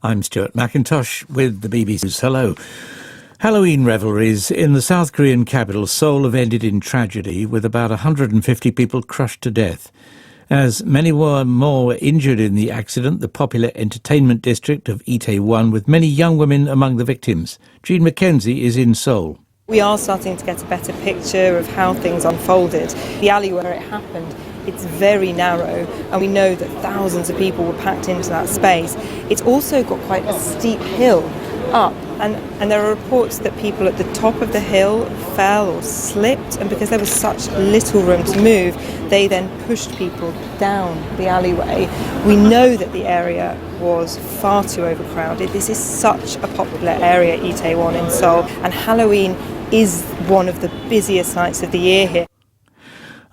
I'm Stuart McIntosh with the BBC News. Hello. Halloween revelries in the South Korean capital Seoul have ended in tragedy, with about 150 people crushed to death. As many were more injured in the accident, the popular entertainment district of Itaewon, with many young women among the victims. Jean Mackenzie is in Seoul. We are starting to get a better picture of how things unfolded. The alley where it happened, it's very narrow, and we know that thousands of people were packed into that space. It's also got quite a steep hill up, and there are reports that people at the top of the hill fell or slipped, and because there was such little room to move, they then pushed people down the alleyway. We know that the area was far too overcrowded. This is such a popular area, Itaewon in Seoul, and Halloween is one of the busiest nights of the year here.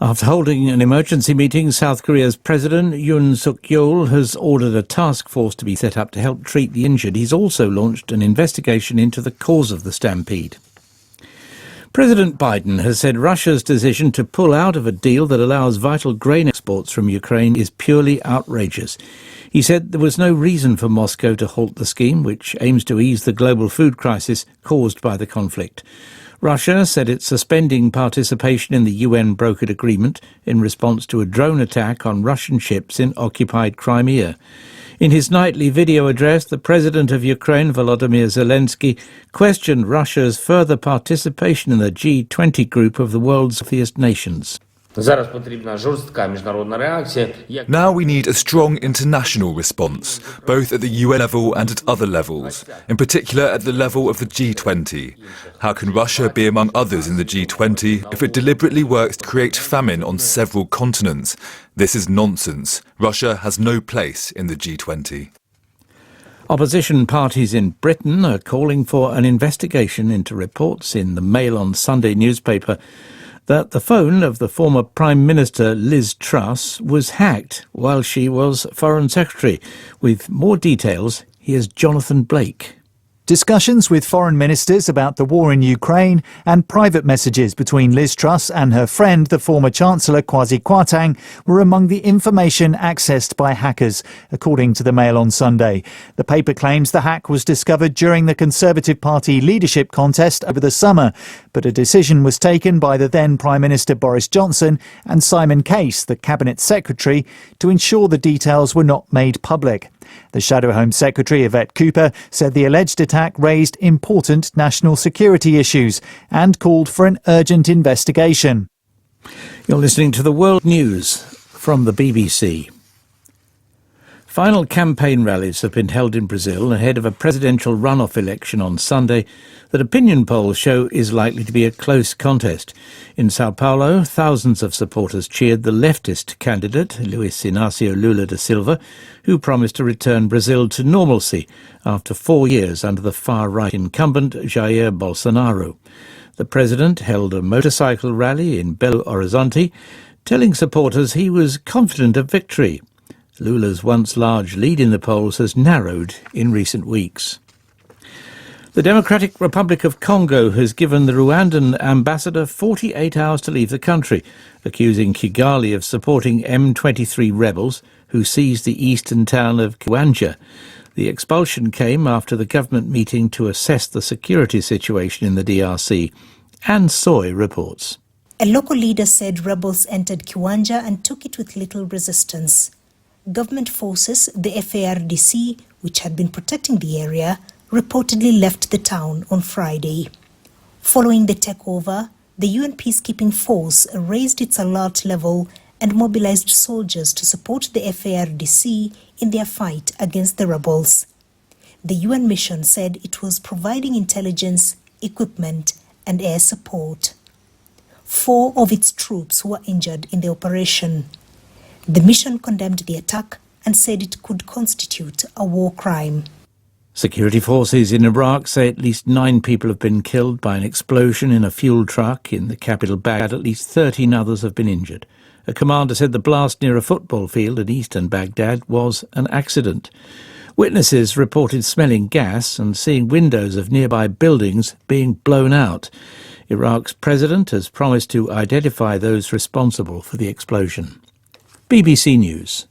After holding an emergency meeting, South Korea's President Yoon Suk-yeol has ordered a task force to be set up to help treat the injured. He's also launched an investigation into the cause of the stampede. President Biden has said Russia's decision to pull out of a deal that allows vital grain exports from Ukraine is purely outrageous. He said there was no reason for Moscow to halt the scheme, which aims to ease the global food crisis caused by the conflict. Russia said it's suspending participation in the UN-brokered agreement in response to a drone attack on Russian ships in occupied Crimea. In his nightly video address, the President of Ukraine, Volodymyr Zelensky, questioned Russia's further participation in the G20 group of the world's wealthiest nations. Now we need a strong international response, both at the UN level and at other levels, in particular at the level of the G20. How can Russia be among others in the G20 if it deliberately works to create famine on several continents? This is nonsense. Russia has no place in the G20. Opposition parties in Britain are calling for an investigation into reports in the Mail on Sunday newspaper that the phone of the former Prime Minister Liz Truss was hacked while she was Foreign Secretary. With more details, here's Jonathan Blake. Discussions with foreign ministers about the war in Ukraine and private messages between Liz Truss and her friend, the former Chancellor Kwasi Kwarteng, were among the information accessed by hackers, according to the Mail on Sunday. The paper claims the hack was discovered during the Conservative Party leadership contest over the summer, but a decision was taken by the then Prime Minister Boris Johnson and Simon Case, the Cabinet Secretary, to ensure the details were not made public. The Shadow Home Secretary, Yvette Cooper, said the alleged attack raised important national security issues and called for an urgent investigation. You're listening to the World News from the BBC. Final campaign rallies have been held in Brazil ahead of a presidential runoff election on Sunday that opinion polls show is likely to be a close contest. In Sao Paulo, thousands of supporters cheered the leftist candidate, Luiz Inácio Lula da Silva, who promised to return Brazil to normalcy after 4 years under the far-right incumbent Jair Bolsonaro. The president held a motorcycle rally in Belo Horizonte, telling supporters he was confident of victory. Lula's once large lead in the polls has narrowed in recent weeks. The Democratic Republic of Congo has given the Rwandan ambassador 48 hours to leave the country, accusing Kigali of supporting M23 rebels who seized the eastern town of Kiwanja. The expulsion came after the government meeting to assess the security situation in the DRC. Anne Soy reports. A local leader said rebels entered Kiwanja and took it with little resistance. Government forces, the FARDC, which had been protecting the area, reportedly left the town on Friday. Following the takeover, the UN peacekeeping force raised its alert level and mobilized soldiers to support the FARDC in their fight against the rebels. The UN mission said it was providing intelligence, equipment, and air support. 4 of its troops were injured in the operation. The mission condemned the attack and said it could constitute a war crime. Security forces in Iraq say at least 9 people have been killed by an explosion in a fuel truck in the capital Baghdad. At least 13 others have been injured. A commander said the blast near a football field in eastern Baghdad was an accident. Witnesses reported smelling gas and seeing windows of nearby buildings being blown out. Iraq's president has promised to identify those responsible for the explosion. BBC News.